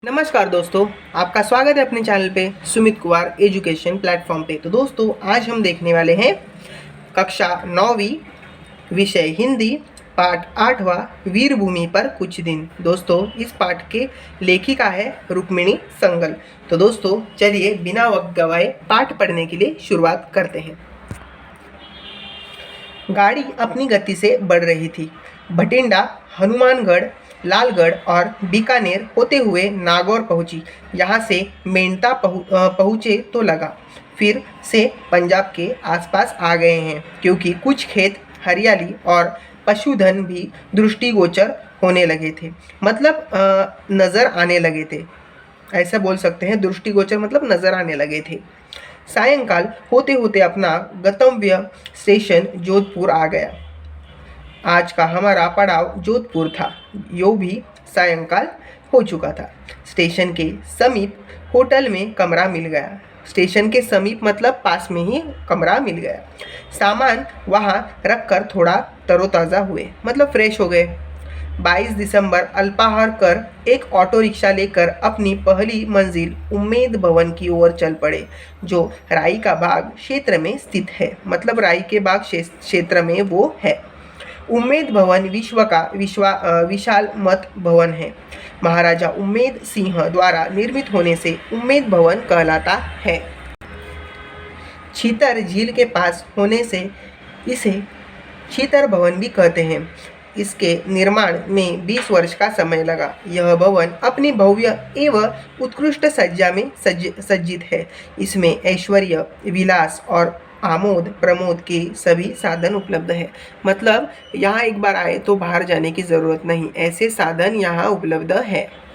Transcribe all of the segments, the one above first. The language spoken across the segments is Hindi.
नमस्कार दोस्तों, आपका स्वागत है अपने चैनल पे सुमित कुमार एजुकेशन प्लेटफॉर्म पे। तो दोस्तों, आज हम देखने वाले हैं कक्षा 9वीं विषय हिंदी पाठ 8वां वीरभूमि पर कुछ दिन। दोस्तों, इस पाठ के लेखिका है रुक्मिणी संगल। तो दोस्तों, चलिए बिना वक्त गवाए पाठ पढ़ने के लिए शुरुआत करते हैं। गाड़ी अपनी गति से बढ़ रही थी। भटिंडा, हनुमानगढ़, लालगढ़ और बीकानेर होते हुए नागौर पहुंची। यहाँ से मेंढता पहुँचे तो लगा फिर से पंजाब के आसपास आ गए हैं, क्योंकि कुछ खेत, हरियाली और पशुधन भी दृष्टिगोचर होने लगे थे। मतलब नज़र आने लगे थे, ऐसा बोल सकते हैं। दृष्टिगोचर मतलब नज़र आने लगे थे। सायंकाल होते होते अपना गंतव्य स्टेशन जोधपुर आ गया। आज का हमारा पड़ाव जोधपुर था। यो भी सायंकाल हो चुका था। स्टेशन के समीप होटल में कमरा मिल गया। स्टेशन के समीप मतलब पास में ही कमरा मिल गया। सामान वहाँ रखकर थोड़ा तरोताज़ा हुए, मतलब फ्रेश हो गए। 22 दिसंबर अल्पाहार कर एक ऑटो रिक्शा लेकर अपनी पहली मंजिल उम्मेद भवन की ओर चल पड़े, जो राई का बाग क्षेत्र में स्थित है। मतलब राई के बाग क्षेत्र में वो है। उम्मेद भवन विश्व का विशाल मत भवन है। महाराजा उम्मेद सिंह द्वारा निर्मित होने से उम्मेद भवन कहलाता है। छीतर झील के पास होने से इसे छीतर भवन भी कहते हैं। इसके निर्माण में 20 वर्ष का समय लगा। यह भवन अपनी भव्य एवं उत्कृष्ट सज्जा में सज्जित है। इसमें ऐश्वर्य, विलास और आमोद प्रमोद के सभी साधन उपलब्ध है। मतलब यहाँ एक बार आए तो बाहर जाने की ज़रूरत नहीं, ऐसे साधन यहाँ उपलब्ध है।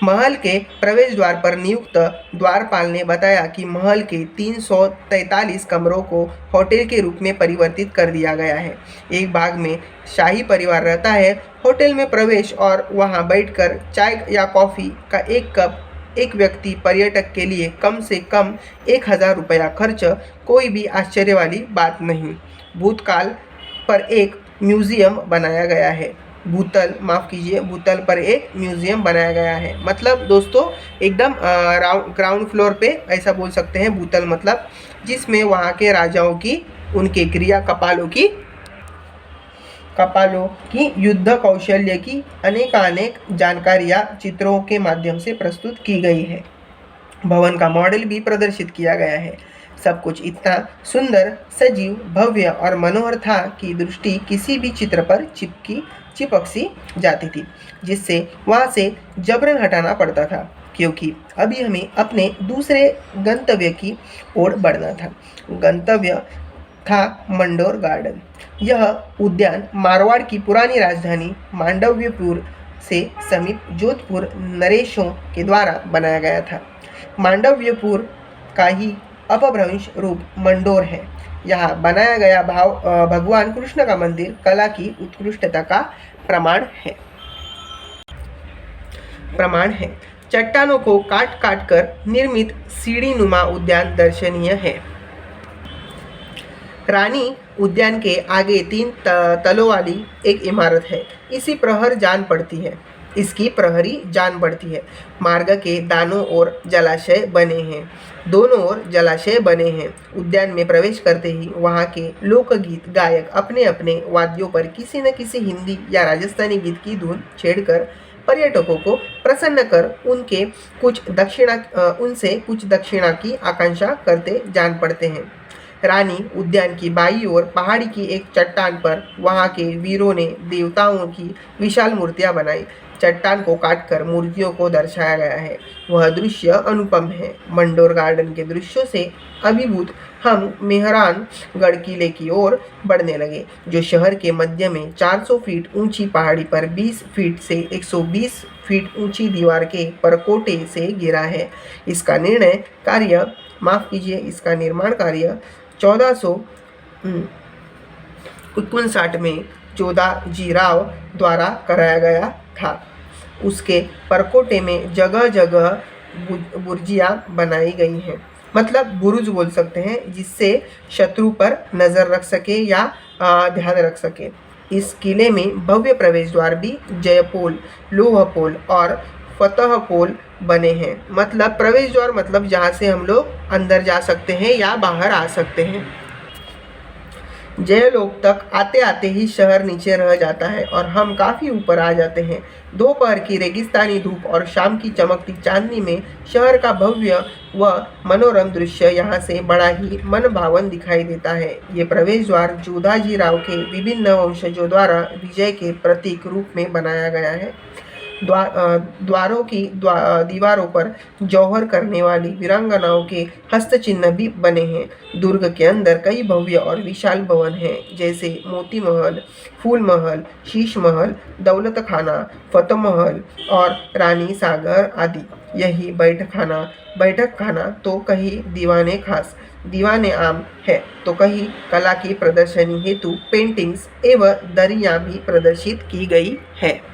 महल के प्रवेश द्वार पर नियुक्त द्वारपाल ने बताया कि महल के 343 कमरों को होटल के रूप में परिवर्तित कर दिया गया है। एक बाग में शाही परिवार रहता है। होटल में प्रवेश और वहां बैठकर चाय या कॉफ़ी का एक कप एक व्यक्ति पर्यटक के लिए कम से कम 1000 रुपया खर्च कोई भी आश्चर्य वाली बात नहीं। भूतकाल पर एक म्यूजियम बनाया गया है। भूतल पर एक म्यूजियम बनाया गया है। मतलब दोस्तों, एकदम ग्राउंड फ्लोर पे ऐसा बोल सकते हैं। भूतल मतलब जिसमें वहाँ के राजाओं की, उनके क्रिया कपालों की युद्ध कौशल्य की अनेक जानकारियाँ चित्रों के माध्यम से प्रस्तुत की गई है। भवन का मॉडल भी प्रदर्शित किया गया है। सब कुछ इतना सुंदर, सजीव, भव्य और मनोहर था कि दृष्टि किसी भी चित्र पर चिपक सी जाती थी, जिससे वहाँ से जबरन हटाना पड़ता था, क्योंकि अभी हमें अपने दूसरे गंतव्य की ओर बढ़ना था। गंतव्य था मंडोर गार्डन। यह उद्यान मारवाड़ की पुरानी राजधानी मांडव्यपुर से समीप जोधपुर नरेशों के द्वारा बनाया गया था। मांडव्यपुर का ही अपभ्रंश रूप मंडोर है। यहाँ बनाया गया भगवान कृष्ण का मंदिर कला की उत्कृष्टता का प्रमाण है। चट्टानों को काट कर निर्मित सीढ़ी नुमा उद्यान दर्शनीय है। रानी उद्यान के आगे 3 तलों वाली एक इमारत है। इसकी प्रहरी जान पड़ती है। मार्ग के दोनों ओर जलाशय बने हैं। उद्यान में प्रवेश करते ही वहाँ के लोकगीत गायक अपने अपने वाद्यों पर किसी न किसी हिंदी या राजस्थानी गीत की धुन छेड़कर पर्यटकों को प्रसन्न कर उनसे कुछ दक्षिणा की आकांक्षा करते जान पड़ते हैं। रानी उद्यान की बाईं ओर पहाड़ी की एक चट्टान पर वहाँ के वीरों ने देवताओं की विशाल मूर्तियाँ बनाई। चट्टान को काटकर मूर्तियों को दर्शाया गया है। वह दृश्य अनुपम है। मंडोर गार्डन के दृश्यों से अभिभूत हम मेहरानगढ़ किले की ओर बढ़ने लगे, जो शहर के मध्य में 400 फीट ऊंची पहाड़ी पर 20 फीट से 120 फीट ऊंची दीवार के परकोटे से घिरा है। इसका निर्माण कार्य 1459 में जोधाजी राव द्वारा कराया गया था। उसके परकोटे में जगह जगह बुर्जियाँ बनाई गई हैं। मतलब बुरुज बोल सकते हैं, जिससे शत्रु पर नज़र रख सके या ध्यान रख सके। इस किले में भव्य प्रवेश द्वार भी जयपोल, लोहपोल और फतह कोल बने हैं। मतलब प्रवेश द्वार मतलब जहाँ से हम लोग अंदर जा सकते हैं या बाहर आ सकते हैं। जयलोक तक आते आते ही शहर नीचे रह जाता है और हम काफ़ी ऊपर आ जाते हैं। दोपहर की रेगिस्तानी धूप और शाम की चमकती चांदनी में शहर का भव्य व मनोरम दृश्य यहाँ से बड़ा ही मनभावन दिखाई देता है। ये प्रवेश द्वार जोधाजी राव के विभिन्न वंशजों द्वारा विजय के प्रतीक रूप में बनाया गया है। द्वारों की दीवारों पर जौहर करने वाली वीरांगनाओं के हस्तचिन्ह भी बने हैं। दुर्ग के अंदर कई भव्य और विशाल भवन हैं, जैसे मोती महल, फूल महल, शीश महल, दौलत खाना, फतेह महल और रानी सागर आदि। यही बैठक खाना तो कहीं दीवाने खास, दीवाने आम है, तो कहीं कला की प्रदर्शनी हेतु पेंटिंग्स एवं दरियां भी प्रदर्शित की गई है।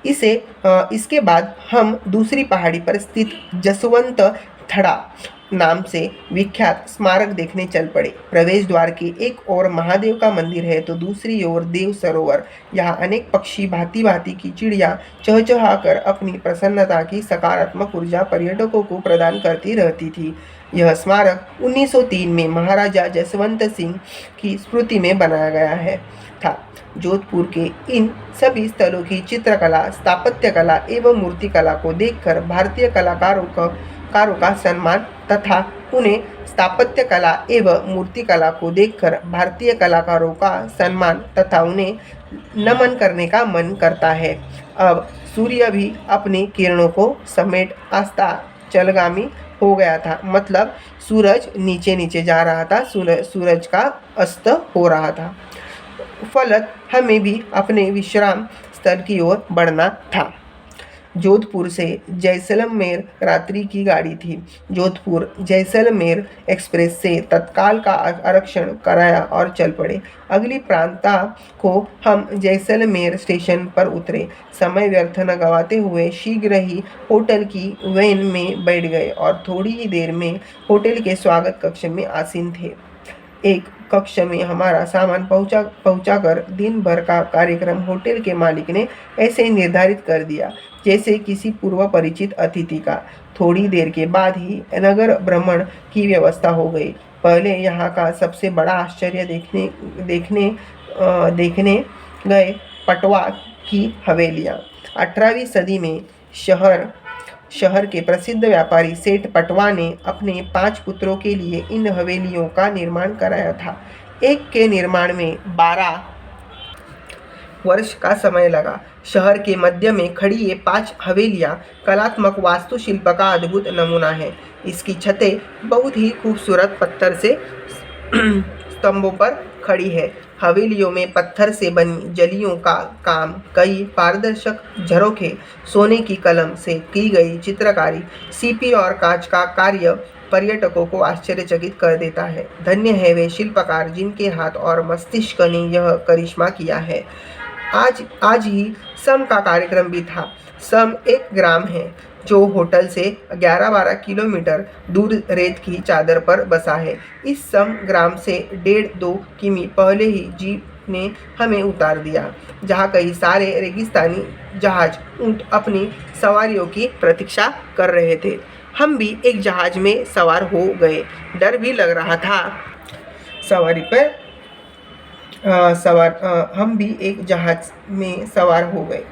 इसके बाद हम दूसरी पहाड़ी पर स्थित जसवंत थड़ा नाम से विख्यात स्मारक देखने चल पड़े। प्रवेश द्वार के एक ओर महादेव का मंदिर है तो दूसरी ओर देव सरोवर। यहाँ अनेक पक्षी, भांति भांति की चिड़िया चहचहा कर अपनी प्रसन्नता की सकारात्मक ऊर्जा पर्यटकों को प्रदान करती रहती थी। यह स्मारक 1903 में महाराजा जसवंत सिंह की स्मृति में बनाया गया था। जोधपुर के इन सभी स्थलों की चित्रकला, स्थापत्य कला एवं मूर्तिकला को देखकर भारतीय कलाकारों का सम्मान तथा उन्हें स्थापत्य कला एवं मूर्तिकला को देखकर भारतीय कलाकारों का सम्मान तथा उन्हें नमन करने का मन करता है। अब सूर्य भी अपनी किरणों को समेट अस्ताचलगामी हो गया था। मतलब सूरज नीचे नीचे जा रहा था, सूरज का अस्त हो रहा था। फलत हमें भी अपने विश्राम स्थल की ओर बढ़ना था। जोधपुर से जैसलमेर रात्रि की गाड़ी थी। जोधपुर जैसलमेर एक्सप्रेस से तत्काल का आरक्षण कराया और चल पड़े। अगली प्रांता को हम जैसलमेर स्टेशन पर उतरे। समय व्यर्थ न गवाते हुए शीघ्र ही होटल की वैन में बैठ गए और थोड़ी ही देर में होटल के स्वागत कक्ष में आसीन थे। एक कक्ष में हमारा सामान पहुंचाकर दिन भर का कार्यक्रम होटल के मालिक ने ऐसे निर्धारित कर दिया जैसे किसी पूर्व परिचित अतिथि का। थोड़ी देर के बाद ही नगर भ्रमण की व्यवस्था हो गई। पहले यहाँ का सबसे बड़ा आश्चर्य देखने गए पटवा की हवेलियाँ। 18वीं सदी में शहर के प्रसिद्ध व्यापारी सेठ पटवा ने अपने 5 पुत्रों के लिए इन हवेलियों का निर्माण कराया था। एक के निर्माण में 12 वर्ष का समय लगा। शहर के मध्य में खड़ी ये 5 हवेलियां कलात्मक वास्तुशिल्प का अद्भुत नमूना है। इसकी छतें बहुत ही खूबसूरत पत्थर से स्तंभों पर खड़ी है। हवेलियों में पत्थर से बनी जलियों का काम, कई पारदर्शक झरोखे, सोने की कलम से की गई चित्रकारी, सीपी और कांच का कार्य पर्यटकों को आश्चर्यचकित कर देता है। धन्य है वे शिल्पकार जिनके हाथ और मस्तिष्क ने यह करिश्मा किया है। आज ही सम का कार्यक्रम भी था। सम एक ग्राम है जो होटल से 11-12 किलोमीटर दूर रेत की चादर पर बसा है। इस सम ग्राम से 1.5-2 किमी पहले ही जीप ने हमें उतार दिया, जहाँ कई सारे रेगिस्तानी जहाज ऊंट अपनी सवारियों की प्रतीक्षा कर रहे थे। हम भी एक जहाज में सवार हो गए। डर भी लग रहा था। हम भी एक जहाज में सवार हो गए।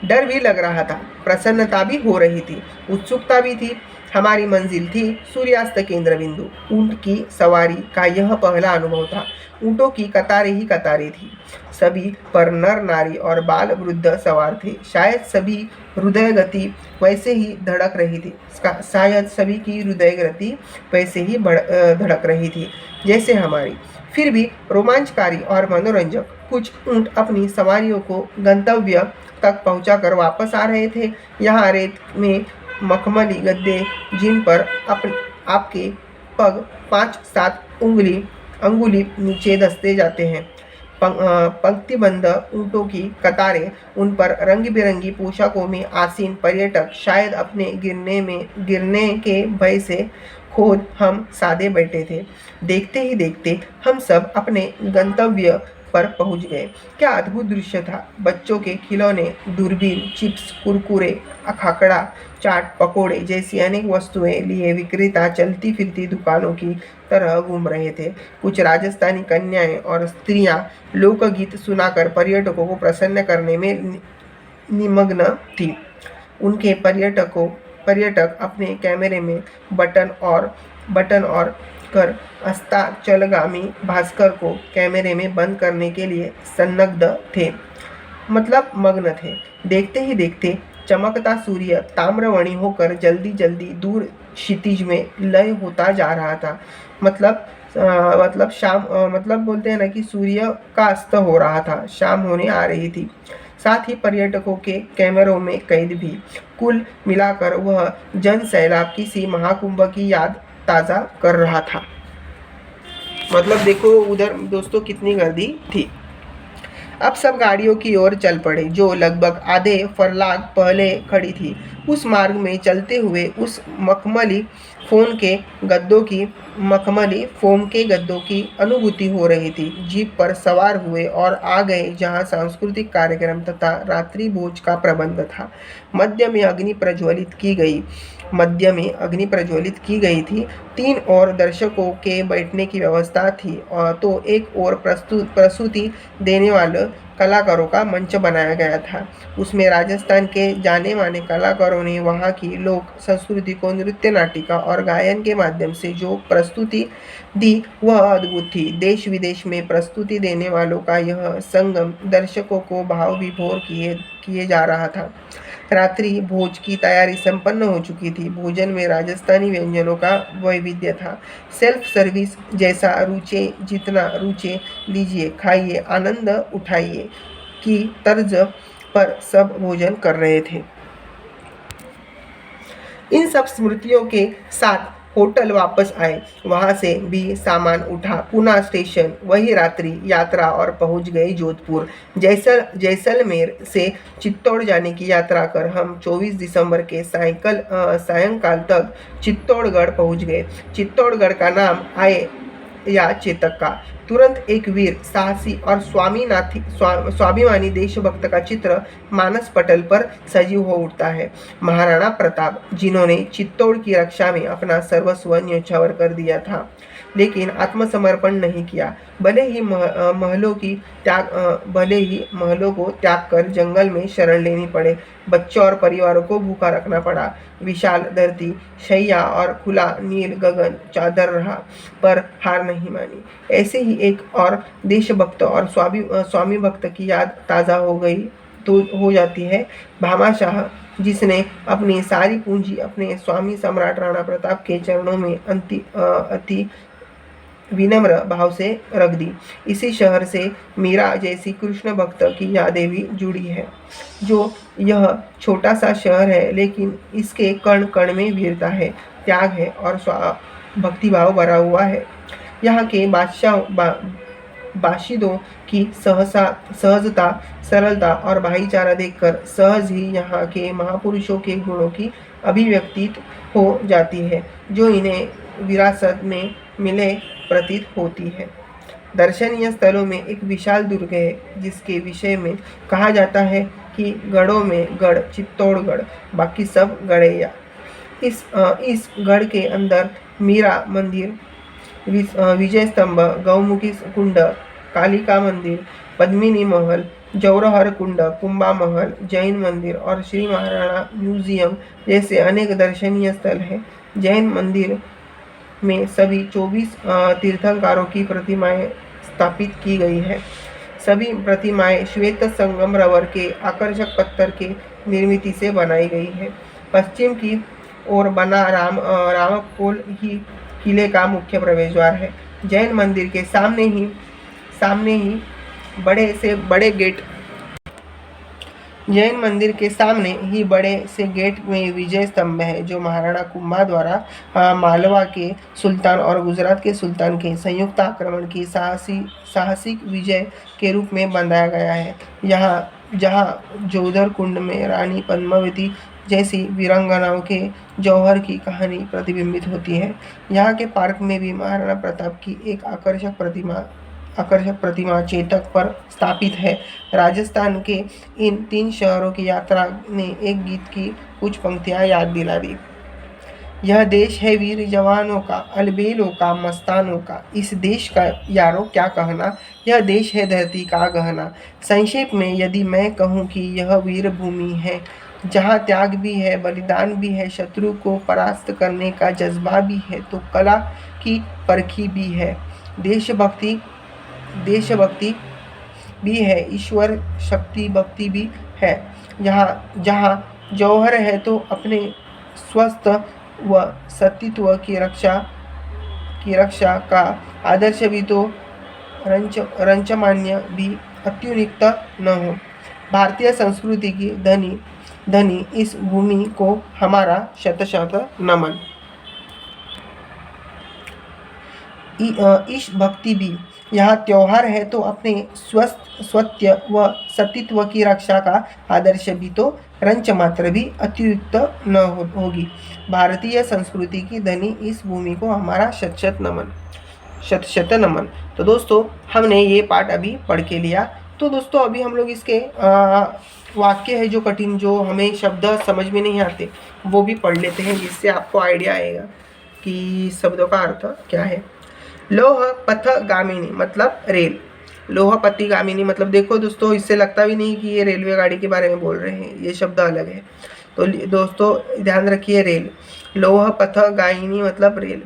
डर भी लग रहा था, प्रसन्नता भी हो रही थी, उत्सुकता भी थी। हमारी मंजिल थी सूर्यास्त केंद्र बिंदु। ऊंट की सवारी का यह पहला अनुभव था। ऊंटों की कतारें ही कतारें थी। सभी पर नर नारी और बाल वृद्ध सवार थे। शायद सभी हृदय गति वैसे ही धड़क रही थी धड़क रही थी जैसे हमारी। फिर भी रोमांचकारी और मनोरंजक। कुछ ऊंट अपनी सवारियों को गंतव्य तक पहुंचाकर वापस आ रहे थे। यहाँ रेत में मखमली गद्दे, जिन पर आपके पग 5-7 अंगुली नीचे धंसते जाते हैं। पंक्तिबद्ध ऊंटों की कतारें, उन पर रंग बिरंगी पोशाकों में आसीन पर्यटक, शायद अपने गिरने के भय से खोद हम सादे बैठे थे। देखते ही देखते हम सब अपने गंतव्य पर पहुंच गए। क्या अद्भुत दृश्य था! बच्चों के खिलौने, दूरबीन, चिप्स, कुरकुरे, खाकड़ा, चाट, पकोड़े जैसी अनेक वस्तुएं लिए विक्रेता चलती फिरती दुकानों की तरह घूम रहे थे। कुछ राजस्थानी कन्याएं और स्त्रियां लोकगीत सुनाकर पर्यटकों को प्रसन्न करने में निमग्न थी। उनके पर्यटक अपने कैमरे में बटन और कर अस्ताचलगामी भास्कर को कैमरे में बंद करने के लिए संलग्न थे, मतलब मग्न थे। देखते ही देखते चमकता सूर्य ताम्रवर्णी होकर जल्दी जल्दी दूर क्षितिज में लय होता जा रहा था। मतलब शाम, मतलब बोलते हैं ना कि सूर्य का अस्त हो रहा था, शाम होने आ रही थी। साथ ही पर्यटकों के कैमरों में कैद भी। कुल मिलाकर वह जन सैलाब किसी महाकुंभ की याद ताज़ा कर रहा था। मतलब देखो उधर दोस्तों कितनी गर्दी थी। अब सब गाड़ियों की ओर चल पड़े जो लगभग आधे फरलांग पहले खड़ी थी। उस मार्ग में चलते हुए उस मखमली फोम के गद्दों की अनुभूति हो रही थी। जीप पर सवार हुए और आ गए जहां सांस्कृतिक कार्यक्रम तथा रात्रि भोज का प्रबंध था। मध्य में अग्नि प्रज्वलित की गई थी। 3 और दर्शकों के बैठने की व्यवस्था थी, तो एक और प्रस्तुति देने वाले कलाकारों का मंच बनाया गया था। उसमें राजस्थान के जाने माने कलाकारों ने वहाँ की लोक संस्कृति को नृत्य, नाटिका और गायन के माध्यम से जो प्रस्तुति दी वह अद्भुत थी। देश विदेश में प्रस्तुति देने वालों का यह संगम दर्शकों को भाव विभोर किए जा रहा था। रात्रि भोज की तैयारी संपन्न हो चुकी थी। भोजन में राजस्थानी व्यंजनों का वैविध्य था। सेल्फ सर्विस जैसा रुचे, जितना रुचे लीजिए, खाइए, आनंद उठाइए की तर्ज पर सब भोजन कर रहे थे। इन सब स्मृतियों के साथ होटल वापस आए। वहां से भी सामान उठा, पुनः स्टेशन, वही रात्रि यात्रा और पहुंच गए जोधपुर। जैसलमेर से चित्तौड़ जाने की यात्रा कर हम 24 दिसंबर के सायंकाल तक चित्तौड़गढ़ पहुंच गए। चित्तौड़गढ़ का नाम आए या चेतक का। तुरंत एक वीर, साहसी और स्वाभिमानी देशभक्त का चित्र मानस पटल पर सजीव हो उठता है। महाराणा प्रताप, जिन्होंने चित्तौड़ की रक्षा में अपना सर्वस्व न्योछावर कर दिया था, लेकिन आत्मसमर्पण नहीं किया। भले ही महलों को त्याग कर जंगल में शरण लेनी पड़े, बच्चों और परिवारों को भूखा रखना पड़ा। विशाल धरती, शैया और खुला नील गगन चादर रहा, पर हार नहीं मानी। ऐसे ही एक और देशभक्त और स्वामी भक्त की याद ताज़ा हो जाती है। भामाशाह, जिसने अपनी सारी पूंजी अपने स्वामी सम्राट राणा प्रताप के चरणों में अति विनम्र भाव से रख दी। इसी शहर से मीरा जैसी कृष्ण भक्त की यादें भी जुड़ी है। जो यह छोटा सा शहर है, लेकिन इसके कण कण में वीरता है, त्याग है और भक्तिभाव भरा हुआ है। यहाँ के बाशिंदों की सहजता, सरलता और भाईचारा देखकर सहज ही यहाँ के महापुरुषों के गुणों की अभिव्यक्ति हो जाती है, जो इन्हें विरासत में मिले प्रतीत होती है। दर्शनीय स्थलों में एक विशाल दुर्ग है, जिसके विषय में कहा जाता है कि गढ़ों में गढ़ चित्तौड़गढ़, बाकी सब गढ़ैया। इस गढ़ के अंदर मीरा मंदिर, विजय स्तंभ, गौमुखी कुंड, कालिका मंदिर, पद्मिनी महल, जौहर कुंड, कुंभा महल, जैन मंदिर और श्री महाराणा म्यूजियम जैसे अनेक दर्शनीय स्थल हैं। जैन मंदिर में सभी 24 तीर्थंकरों की प्रतिमाएं स्थापित की गई है। सभी प्रतिमाएं श्वेत संगमरवर के आकर्षक पत्थर के निर्मित से बनाई गई है। पश्चिम की ओर बना रामपोल ही किले का मुख्य प्रवेश द्वार है। जैन मंदिर के सामने ही बड़े से गेट में विजय स्तंभ है, जो महाराणा कुंभा द्वारा मालवा के सुल्तान और गुजरात के सुल्तान के संयुक्त आक्रमण की साहसिक विजय के रूप में बनाया गया है। जहाँ जौहर कुंड में रानी पद्मावती जैसी वीरांगनाओं के जौहर की कहानी प्रतिबिंबित होती है। यहाँ के पार्क में भी महाराणा प्रताप की एक आकर्षक प्रतिमा आकर्षक प्रतिमा चेतक पर स्थापित है। राजस्थान के इन 3 शहरों की यात्रा ने एक गीत की कुछ पंक्तियां याद दिला दी। यह देश है वीर जवानों का, अलबेलों का, मस्तानों का। इस देश का यारों क्या कहना, यह देश है धरती का गहना। संक्षेप में यदि मैं कहूँ कि यह वीर भूमि है, जहाँ त्याग भी है, बलिदान भी है, शत्रु को परास्त करने का जज्बा भी है, तो कला की परखी भी है, देशभक्ति देशभक्ति भी है, ईश्वर शक्ति भक्ति भी है। यहाँ जहाँ जौहर है तो अपने स्वस्थ व सतीत्व की रक्षा का आदर्श भी तो रंचमान्य भी अत्युन्नत न हो। भारतीय संस्कृति की धनी इस भूमि को हमारा शत शत नमन। ईश भक्ति भी, यहाँ त्योहार है तो अपने स्वत्य व सतीत्व की रक्षा का आदर्श भी तो रंच मात्र भी अतिरिक्त न होगी। भारतीय संस्कृति की धनी इस भूमि को हमारा शत शत नमन। तो दोस्तों हमने ये पाठ अभी पढ़ के लिया। तो दोस्तों अभी हम लोग इसके वाक्य है जो कठिन, जो हमें शब्द समझ में नहीं आते, वो भी पढ़ लेते हैं, जिससे आपको आइडिया आएगा कि शब्दों का अर्थ क्या है। लोह पथगामिनी मतलब रेल। लोह पथिगामिनी मतलब देखो दोस्तों, इससे लगता भी नहीं कि ये रेलवे गाड़ी के बारे में बोल रहे हैं, ये शब्द अलग है। तो दोस्तों ध्यान रखिए, रेल। लोह पथगामिनी मतलब रेल।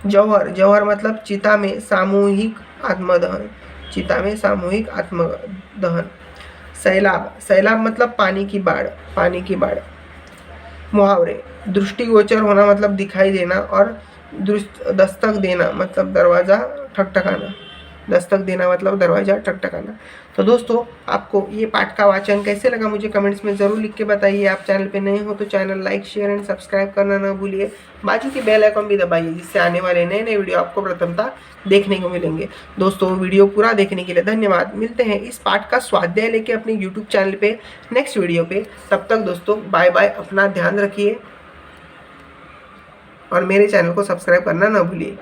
जौहर, जौहर मतलब चिता में सामूहिक आत्मदहन, चिता में सामूहिक आत्मदहन। सैलाब, सैलाब मतलब पानी की बाढ़, पानी की बाढ़। मुहावरे, दृष्टिगोचर होना मतलब दिखाई देना, और दस्तक देना मतलब दरवाज़ा ठकठकाना, दस्तक देना मतलब दरवाज़ा ठकठकाना। तो दोस्तों आपको ये पाठ का वाचन कैसे लगा मुझे कमेंट्स में ज़रूर लिख के बताइए। आप चैनल पे नए हो तो channel like share and subscribe करना ना भूलिए। बाजू की बेल आइकन भी दबाइए, जिससे आने वाले नए नए वीडियो आपको प्रथमता देखने को मिलेंगे। दोस्तों वीडियो पूरा देखने के लिए धन्यवाद। मिलते हैं इस पाठ का स्वाध्याय लेके अपने यूट्यूब चैनल पे नेक्स्ट वीडियो पे। तब तक दोस्तों बाय बाय, अपना ध्यान रखिए और मेरे चैनल को सब्सक्राइब करना ना भूलिए।